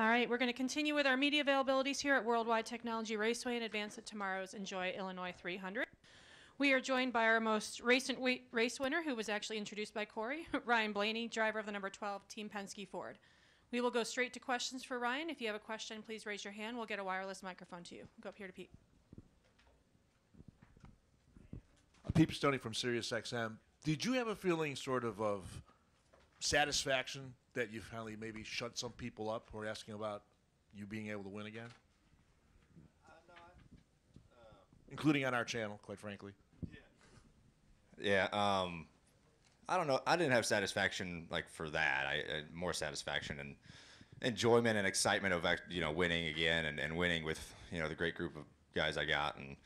All right, we're going to continue with our media availabilities here at Worldwide Technology Raceway in advance of tomorrow's Enjoy Illinois 300. We are joined by our most recent race winner, who was actually introduced by Corey, Ryan Blaney, driver of the number 12 Team Penske Ford. We will go straight to questions for Ryan. If you have a question, please raise your hand. We'll get a wireless microphone to you. Go up here to Pete. Pete Stoney from SiriusXM. Did you have a feeling sort of satisfaction that you finally maybe shut some people up who are asking about you being able to win again? No, including on our channel, quite frankly. Yeah. I don't know. I didn't have satisfaction like for that. I more satisfaction and enjoyment and excitement of winning again and winning with the great group of guys I got, and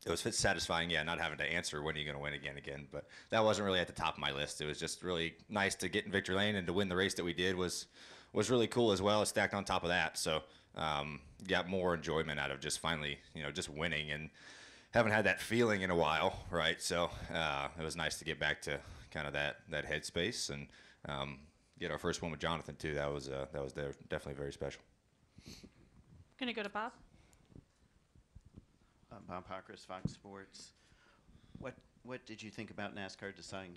it was satisfying, not having to answer when are you going to win again. But that wasn't really at the top of my list. It was just really nice to get in victory lane and to win the race that we did was really cool as well. Stacked on top of that, so got more enjoyment out of just finally just winning, and haven't had that feeling in a while, right? So it was nice to get back to kind of that headspace and get our first one with Jonathan too. That was definitely very special. Going to go to Bob. Bob Pockris, Fox Sports. What did you think about NASCAR deciding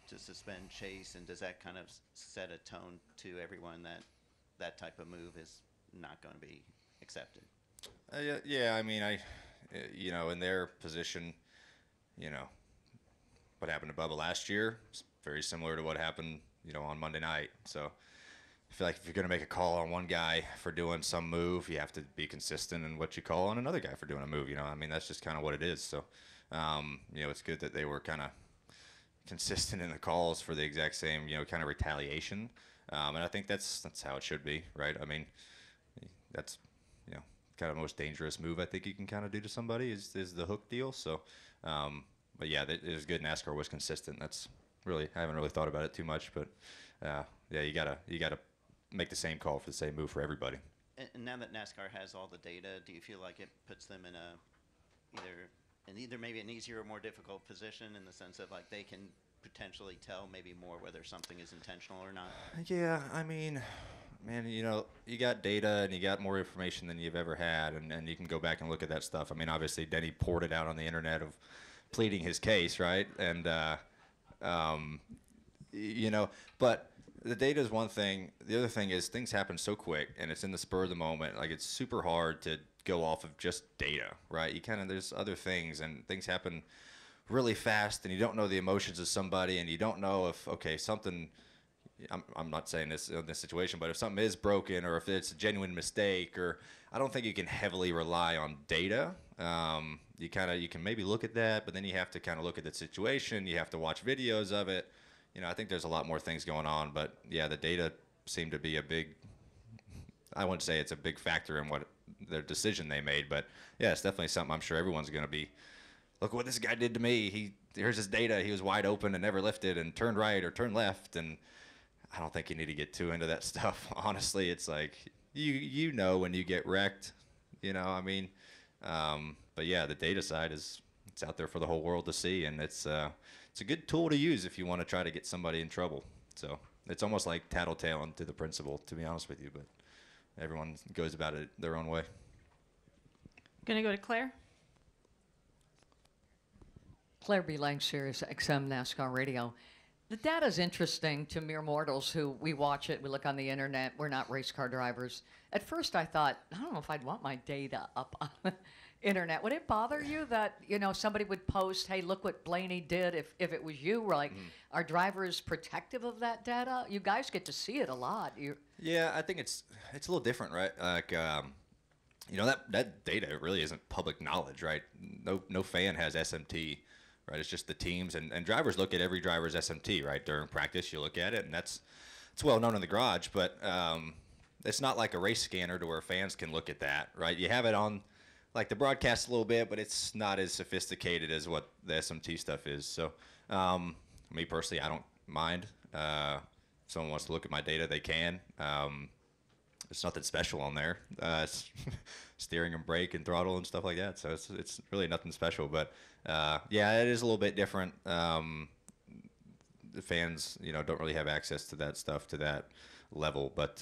to suspend Chase, and does that kind of set a tone to everyone that that type of move is not going to be accepted? Yeah. I mean, in their position, what happened to Bubba last year is very similar to what happened, on Monday night. So I feel like if you're going to make a call on one guy for doing some move, you have to be consistent in what you call on another guy for doing a move. I mean, that's just kind of what it is. So, it's good that they were kind of consistent in the calls for the exact same, kind of retaliation. And I think that's how it should be, right? I mean, that's, kind of the most dangerous move I think you can kind of do to somebody is the hook deal. So, but yeah, it was good. NASCAR was consistent. That's really, I haven't really thought about it too much, but yeah, you gotta make the same call for the same move for everybody. And now that NASCAR has all the data, do you feel like it puts them in either maybe an easier or more difficult position in the sense of like they can potentially tell maybe more whether something is intentional or not? Yeah, I mean, man, you got data and you got more information than you've ever had, and you can go back and look at that stuff. I mean, obviously, Denny poured it out on the internet of pleading his case, right? And, but the data is one thing. The other thing is things happen so quick, and it's in the spur of the moment. Like, it's super hard to go off of just data, right? There's other things, and things happen really fast, and you don't know the emotions of somebody, and you don't know if, okay, something, I'm not saying this in this situation, but if something is broken or if it's a genuine mistake, or I don't think you can heavily rely on data. You can maybe look at that, but then you have to kind of look at the situation. You have to watch videos of it. I think there's a lot more things going on, but yeah, the data seemed to be I wouldn't say it's a big factor in what their decision they made, but yeah, it's definitely something I'm sure everyone's going to be, look what this guy did to me. Here's his data. He was wide open and never lifted and turned right or turned left. And I don't think you need to get too into that stuff. Honestly, it's like, when you get wrecked, I mean, but yeah, the data side it's out there for the whole world to see, and it's a good tool to use if you want to try to get somebody in trouble. So it's almost like tattletaling to the principal, to be honest with you, but everyone goes about it their own way. Going to go to Claire. Claire B. Lang, Sirius XM NASCAR Radio. The data is interesting to mere mortals who we watch it, we look on the internet, we're not race car drivers. At first I thought, I don't know if I'd want my data up on the internet. Would it bother you that, somebody would post, hey, look what Blaney did if it was you? Like, are drivers protective of that data? You guys get to see it a lot. Yeah, I think it's a little different, right? Like, that data really isn't public knowledge, right? No fan has SMT. Right, it's just the teams, and drivers look at every driver's SMT, right? During practice, you look at it, and it's well known in the garage, but it's not like a race scanner to where fans can look at that, right? You have it on, like, the broadcast a little bit, but it's not as sophisticated as what the SMT stuff is. So, me personally, I don't mind. If someone wants to look at my data, they can. There's nothing special on there. It's steering and brake and throttle and stuff like that. So it's really nothing special. But yeah, it is a little bit different. The fans, don't really have access to that stuff, to that level, but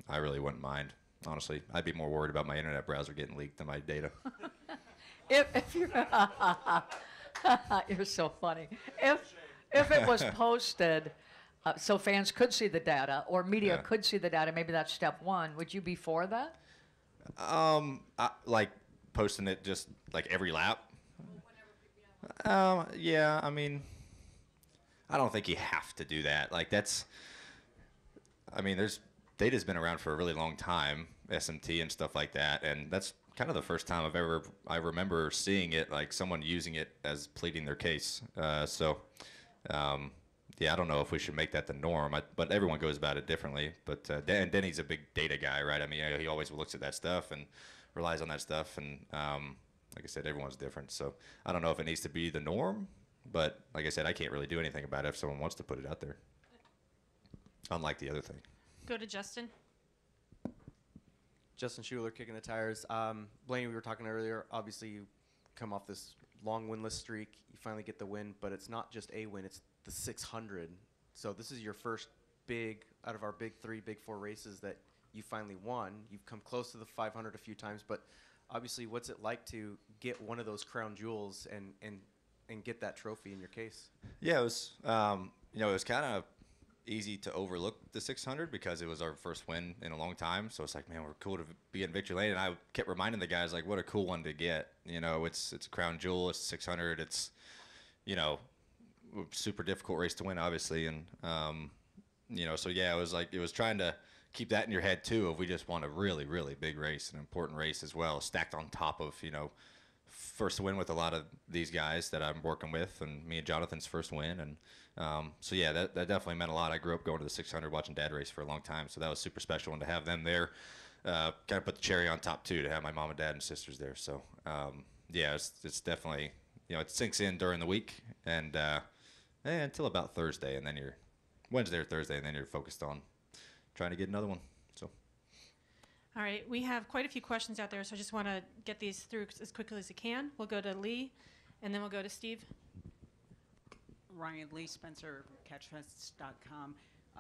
I really wouldn't mind. Honestly, I'd be more worried about my internet browser getting leaked than my data. If you're, you're so funny. If it was posted, so fans could see the data, or media Yeah. could see the data, maybe that's step one. Would you be for that? Like posting it just like every lap. Yeah, I mean, I don't think you have to do that. Like that's, I mean, there's data's been around for a really long time, SMT and stuff like that, and that's kind of the first time I remember seeing it, like someone using it as pleading their case. Yeah, I don't know if we should make that the norm, but everyone goes about it differently. But Denny's a big data guy, right? I mean, he always looks at that stuff and relies on that stuff, and like I said, everyone's different. So I don't know if it needs to be the norm, but like I said, I can't really do anything about it if someone wants to put it out there. Unlike the other thing. Go to Justin. Justin Schuler, Kicking the Tires. Blaney, we were talking earlier. Obviously, you come off this long winless streak. You finally get the win, but it's not just a win. It's the 600. So this is your first big, out of our big three, big four races that you finally won. You've come close to the 500 a few times, but obviously, what's it like to get one of those crown jewels and get that trophy in your case? Yeah, it was, it was kind of easy to overlook the 600 because it was our first win in a long time. So it's like, man, we're cool to be in victory lane. And I kept reminding the guys, like, what a cool one to get. It's a crown jewel. It's 600. It's, a super difficult race to win, obviously. And, so yeah, it was trying to keep that in your head too. If we just won a really, really big race, an important race as well, stacked on top of, first win with a lot of these guys that I'm working with, and me and Jonathan's first win. And so yeah, that definitely meant a lot. I grew up going to the 600, watching Dad race for a long time, so that was super special. And to have them there, kind of put the cherry on top too. To have my mom and dad and sisters there, so yeah, it's definitely it sinks in during the week and until about Thursday, and then you're Wednesday or Thursday, and then you're focused on trying to get another one. So. All right, we have quite a few questions out there, so I just want to get these through as quickly as I can. We'll go to Lee, and then we'll go to Steve. Ryan Lee Spencer, catchfest.com.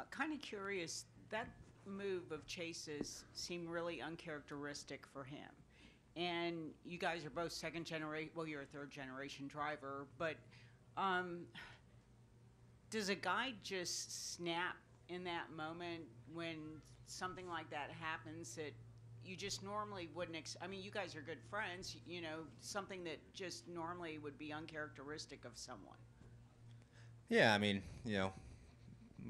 Kind of curious, that move of Chase's seemed really uncharacteristic for him. And you guys are both second generation, well, you're a third generation driver, but does a guy just snap in that moment when something like that happens that you just normally wouldn't you guys are good friends, something that just normally would be uncharacteristic of someone? Yeah, I mean,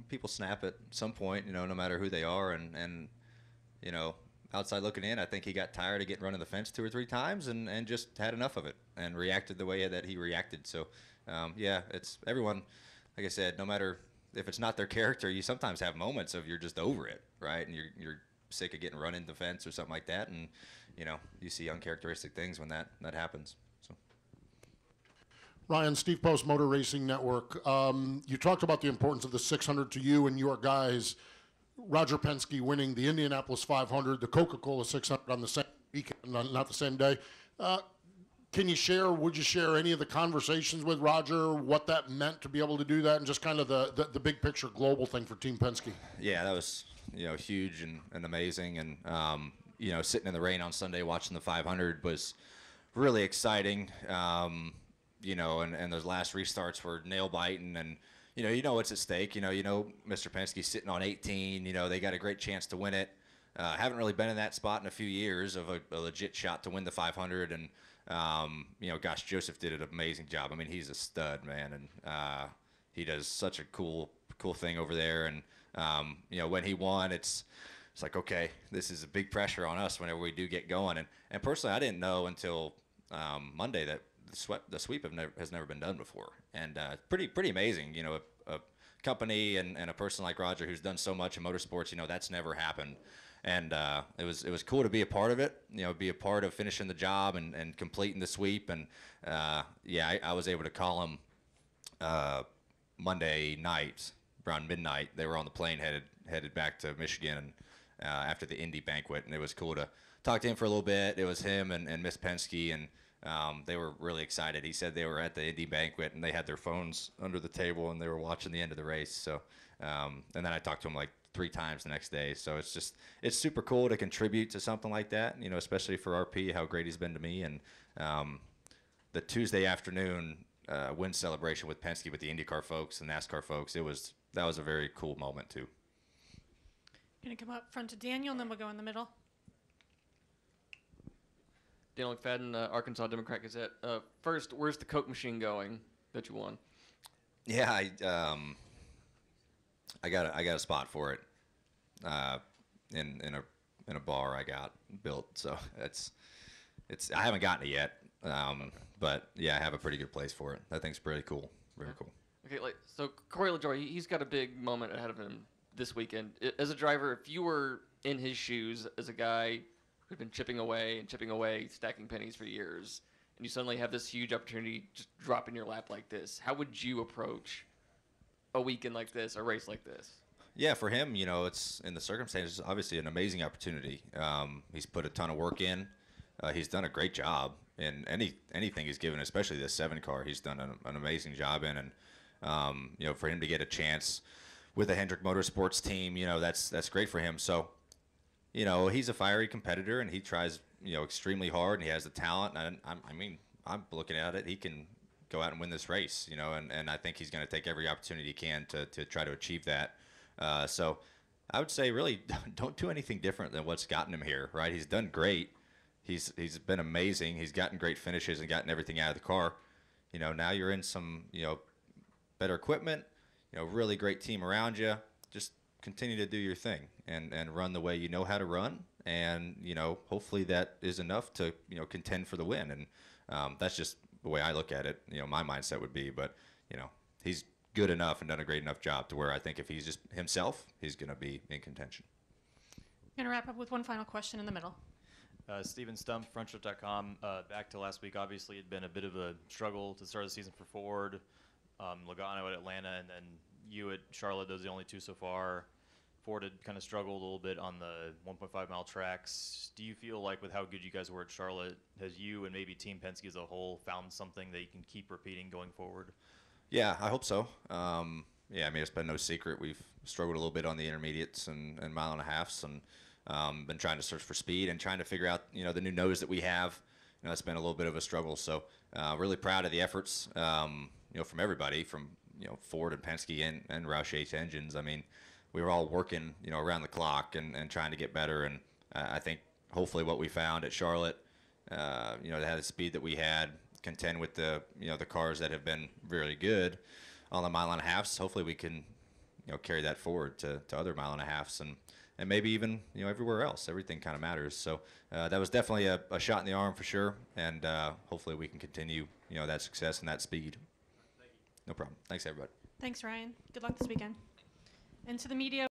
people snap at some point, no matter who they are, and outside looking in, I think he got tired of getting run in the fence 2 or 3 times and just had enough of it and reacted the way that he reacted. So, yeah, it's everyone, like I said, no matter if it's not their character, you sometimes have moments of you're just over it, right? And you're sick of getting run in the fence or something like that, and you see uncharacteristic things when that happens. So. Ryan, Steve Post, Motor Racing Network. You talked about the importance of the 600 to you and your guys. Roger Penske winning the Indianapolis 500, the Coca-Cola 600 on the same weekend, not the same day. Would you share any of the conversations with Roger, what that meant to be able to do that, and just kind of the big picture global thing for Team Penske? Yeah, that was huge and amazing. And, sitting in the rain on Sunday watching the 500 was really exciting. And those last restarts were nail biting, and what's at stake. Mr. Penske's sitting on 18. They got a great chance to win it. Haven't really been in that spot in a few years of a legit shot to win the 500. And gosh, Joseph did an amazing job. I mean, he's a stud, man, and he does such a cool thing over there. And when he won, it's like, okay, this is a big pressure on us whenever we do get going. And personally, I didn't know until Monday that the sweep has never been done before, and pretty amazing. A company and a person like Roger who's done so much in motorsports, that's never happened, and it was cool to be a part of it. Be a part of finishing the job and completing the sweep. And I was able to call him Monday night around midnight. They were on the plane headed back to Michigan after the Indy banquet, and it was cool to talk to him for a little bit. It was him and Miss Penske, and they were really excited. He said they were at the Indy banquet and they had their phones under the table and they were watching the end of the race. So, and then I talked to him like 3 times the next day. So it's super cool to contribute to something like that, especially for RP, how great he's been to me. And the Tuesday afternoon win celebration with Penske with the IndyCar folks and NASCAR folks, that was a very cool moment too. Going to come up front to Daniel, and then we'll go in the middle. Daniel McFadden, Arkansas Democrat Gazette. First, where's the Coke machine going that you won? Yeah, I got a spot for it in a bar I got built. So I haven't gotten it yet, but yeah, I have a pretty good place for it. That thing's pretty cool, very cool. Okay, so Corey LaJoie, he's got a big moment ahead of him this weekend. As a driver, if you were in his shoes as a guy who'd been chipping away, stacking pennies for years, and you suddenly have this huge opportunity just drop in your lap like this, how would you approach a weekend like this, a race like this? Yeah, for him, it's in the circumstances, obviously an amazing opportunity. He's put a ton of work in. He's done a great job in anything he's given, especially this 7 car. He's done an amazing job in, and for him to get a chance with the Hendrick Motorsports team, that's great for him. So, he's a fiery competitor, and he tries, extremely hard, and he has the talent. And I'm looking at it. He can go out and win this race, and I think he's going to take every opportunity he can to try to achieve that. So I would say really don't do anything different than what's gotten him here, right? He's done great. He's been amazing. He's gotten great finishes and gotten everything out of the car. Now you're in some, better equipment, really great team around you. Just continue to do your thing and run the way you know how to run. And, hopefully that is enough to, contend for the win. And that's just the way I look at it. My mindset would be, but, he's good enough and done a great enough job to where I think if he's just himself, he's going to be in contention. Going to wrap up with one final question in the middle. Steven Stump, frontshift.com. Back to last week, obviously it had been a bit of a struggle to start the season for Ford. Logano at Atlanta, and then you at Charlotte. Those are the only 2 so far. Ford had kind of struggled a little bit on the 1.5-mile tracks. Do you feel like with how good you guys were at Charlotte, has you and maybe Team Penske as a whole found something that you can keep repeating going forward? Yeah, I hope so. It's been no secret. We've struggled a little bit on the intermediates and mile and a halves, and been trying to search for speed and trying to figure out, the new nose that we have. It's been a little bit of a struggle. So really proud of the efforts, from everybody, from, Ford and Penske and Roush H engines. We were all working, around the clock and trying to get better. And I think hopefully what we found at Charlotte, to have the speed that we had, contend with the cars that have been really good on the mile and a halves. Hopefully we can, carry that forward to other mile and a halves and maybe even, everywhere else. Everything kind of matters. So that was definitely a shot in the arm for sure. And hopefully we can continue, that success and that speed. Thank you. No problem. Thanks, everybody. Thanks, Ryan. Good luck this weekend. And to the media.